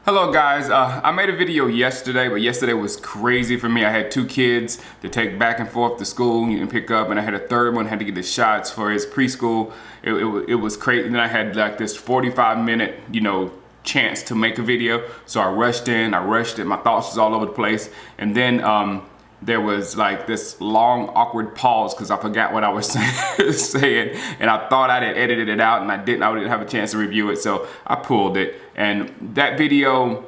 Hello guys, I made a video yesterday, but yesterday was crazy for me. I had 2 kids to take back and forth to school and pick up, and I had a third one, had to get the shots for his preschool. It was crazy. And then I had like this 45-minute, chance to make a video. So I rushed in, I rushed it, my thoughts was all over the place. And then there was like this long awkward pause because I forgot what I was saying, and I thought I had edited it out, and I didn't have a chance to review it, so I pulled it. And that video,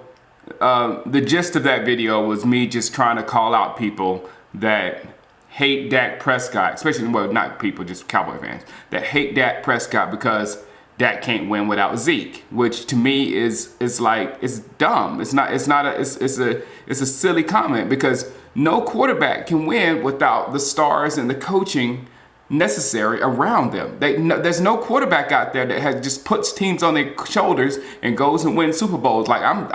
the gist of that video was me just trying to call out people that hate Dak Prescott, especially, well, not people, just Cowboy fans, that hate Dak Prescott because Dak can't win without Zeke, which to me is like, it's dumb. It's a silly comment, because no quarterback can win without the stars and the coaching necessary around them. There's no quarterback out there that just puts teams on their shoulders and goes and wins Super Bowls. Like I'm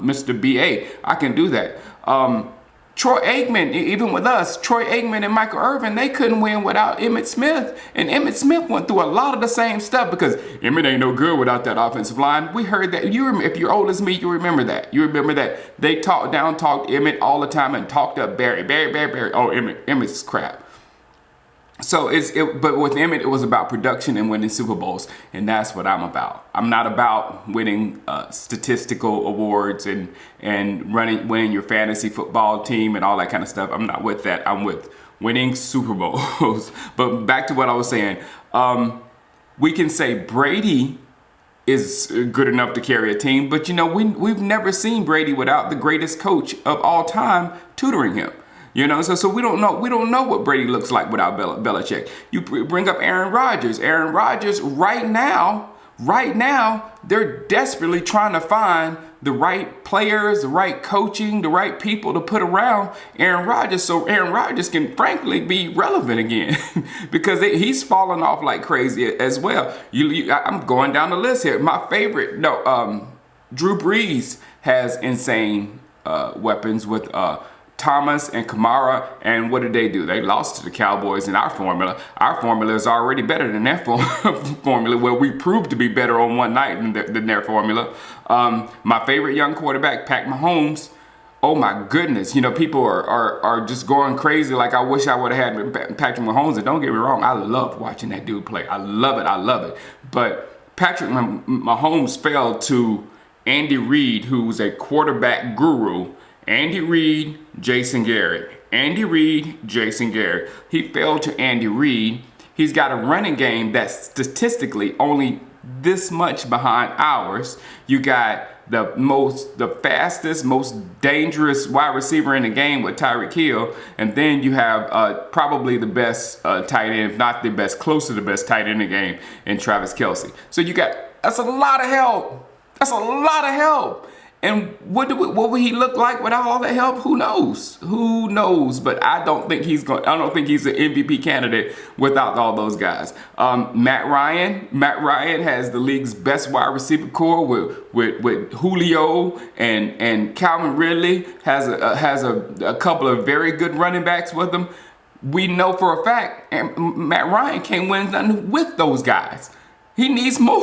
Mr. BA. I can do that. Troy Aikman, even with us, Troy Aikman and Michael Irvin, they couldn't win without Emmitt Smith. And Emmitt Smith went through a lot of the same stuff because Emmitt ain't no good without that offensive line. We heard that. If you're old as me, you remember that. You remember that they talked Emmitt all the time and talked up Barry. Oh, Emmitt's crap. So but with Emmitt, it was about production and winning Super Bowls, and that's what I'm about. I'm not about winning statistical awards and winning your fantasy football team and all that kind of stuff. I'm not with that. I'm with winning Super Bowls. But back to what I was saying, we can say Brady is good enough to carry a team, but we've never seen Brady without the greatest coach of all time tutoring him. So we don't know what Brady looks like without Belichick. You bring up Aaron Rodgers. Aaron Rodgers right now, they're desperately trying to find the right players, the right coaching, the right people to put around Aaron Rodgers, so Aaron Rodgers can frankly be relevant again because he's falling off like crazy as well. I'm going down the list here. My favorite, Drew Brees has insane weapons with Thomas and Kamara, and what did they do? They lost to the Cowboys in our formula. Our formula is already better than their formula, where we proved to be better on one night than their formula. My favorite young quarterback, Pat Mahomes. Oh my goodness, people are just going crazy. Like, I wish I would have had Patrick Mahomes, and don't get me wrong, I love watching that dude play. I love it. But Patrick Mahomes fell to Andy Reid, who's a quarterback guru. Andy Reid, Jason Garrett. Andy Reid, Jason Garrett. He fell to Andy Reid. He's got a running game that's statistically only this much behind ours. You got the fastest, most dangerous wide receiver in the game with Tyreek Hill, and then you have probably the best tight end, if not the best, close to the best tight end in the game, in Travis Kelce. So that's a lot of help. That's a lot of help. And what will he look like without all that help? Who knows? Who knows? But I don't think he's an MVP candidate without all those guys. Matt Ryan has the league's best wide receiver core with Julio and Calvin Ridley has a couple of very good running backs with him. We know for a fact Matt Ryan can't win nothing with those guys. He needs more.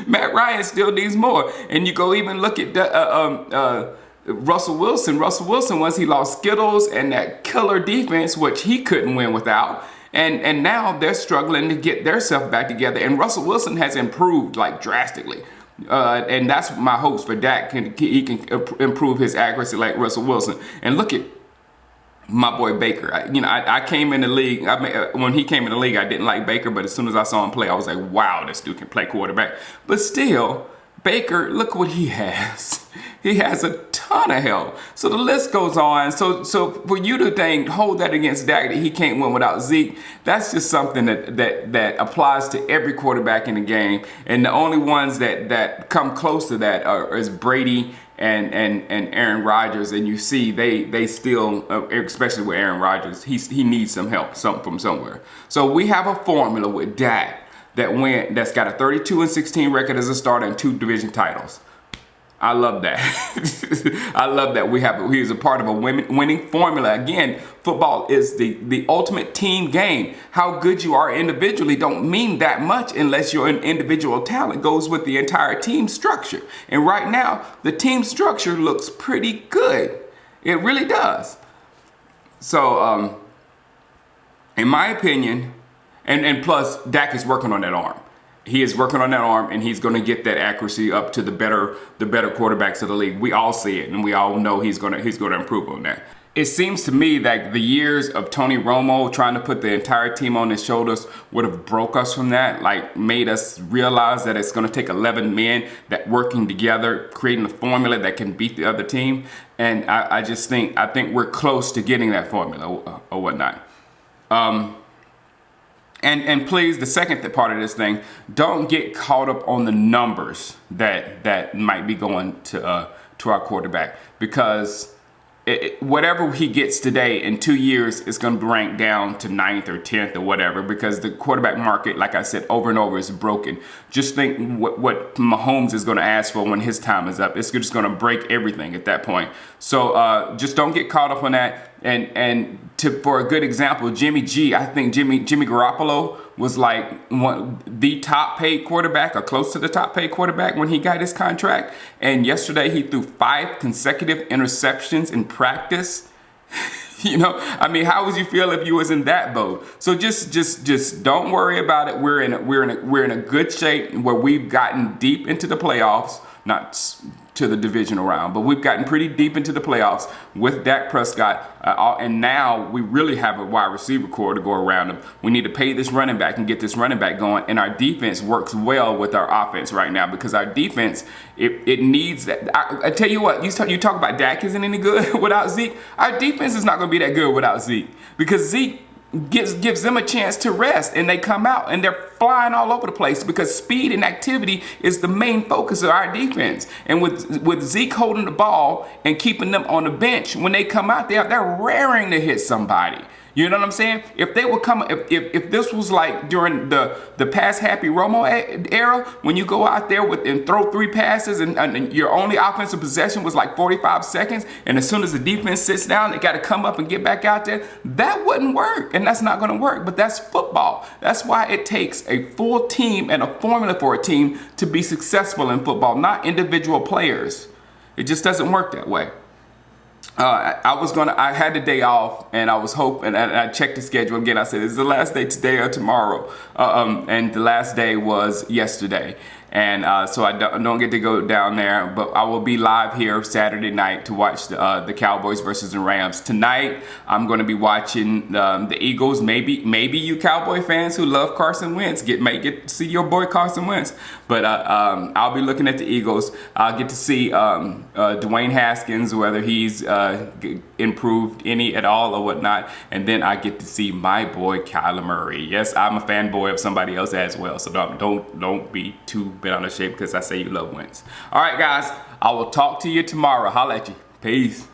Matt Ryan still needs more. And you go even look at Russell Wilson. Russell Wilson, once he lost Skittles and that killer defense, which he couldn't win without. And now they're struggling to get themselves back together. And Russell Wilson has improved like drastically. And that's my hopes for Dak. He can improve his accuracy like Russell Wilson. And look at my boy Baker. I came in the league. When he came in the league, I didn't like Baker, but as soon as I saw him play, I was like, wow, this dude can play quarterback. But still, Baker, look what he has. He has a ton of help. So the list goes on. So for you to hold that against Dak, that he can't win without Zeke, that's just something that applies to every quarterback in the game. And the only ones that come close to that is Brady and Aaron Rodgers, and you see they still, especially with Aaron Rodgers, he needs some help from somewhere. So we have a formula with Dak that's got a 32-16 record as a starter and 2 division titles. I love that. I love that he is a part of a winning formula. Again, football is the ultimate team game. How good you are individually don't mean that much unless your individual talent goes with the entire team structure. And right now, the team structure looks pretty good. It really does. So, in my opinion, and plus, Dak is working on that arm. He is working on that arm, and he's going to get that accuracy up to the better quarterbacks of the league. We all see it, and we all know he's going to improve on that. It seems to me that the years of Tony Romo trying to put the entire team on his shoulders would have broke us from that, like made us realize that it's going to take 11 men that working together, creating a formula that can beat the other team. And I think we're close to getting that formula or whatnot. And please, the second part of this thing, don't get caught up on the numbers that might be going to our quarterback, because whatever he gets today in 2 years is going to be ranked down to 9th or 10th or whatever, because the quarterback market, like I said, over and over is broken. Just think what Mahomes is going to ask for when his time is up. It's just going to break everything at that point. So just don't get caught up on that. And for a good example, Jimmy G, I think Jimmy Garoppolo was like the top paid quarterback or close to the top paid quarterback when he got his contract. And yesterday he threw 5 consecutive interceptions in practice. You know, I mean, how would you feel if you was in that boat? So just don't worry about it. We're in a good shape where we've gotten deep into the playoffs, not to the divisional round, but we've gotten pretty deep into the playoffs with Dak Prescott, and now we really have a wide receiver core to go around him. We need to pay this running back and get this running back going, and our defense works well with our offense right now, because our defense, it needs that. I tell you what, you talk about Dak isn't any good without Zeke. Our defense is not going to be that good without Zeke, because Zeke gives them a chance to rest, and they come out and they're flying all over the place, because speed and activity is the main focus of our defense. And with Zeke holding the ball and keeping them on the bench, when they come out there, they're raring to hit somebody. You know what I'm saying? If they would come, if this was like during the past Happy Romo era, when you go out there and throw 3 passes and your only offensive possession was like 45 seconds, and as soon as the defense sits down, they got to come up and get back out there, that wouldn't work, and that's not going to work. But that's football. That's why it takes a full team and a formula for a team to be successful in football, not individual players. It just doesn't work that way. I had the day off, and I was hoping, and I checked the schedule again. I said, is the last day today or tomorrow? And the last day was yesterday. And so I don't get to go down there, but I will be live here Saturday night to watch the Cowboys versus the Rams. Tonight, I'm going to be watching the Eagles. Maybe you Cowboy fans who love Carson Wentz may get to see your boy Carson Wentz. But I'll be looking at the Eagles. I'll get to see Dwayne Haskins, whether he's improved any at all or whatnot. And then I get to see my boy Kyler Murray. Yes, I'm a fanboy of somebody else as well. So don't be too bent out of shape because I say you love Wentz. All right, guys. I will talk to you tomorrow. Holla at you. Peace.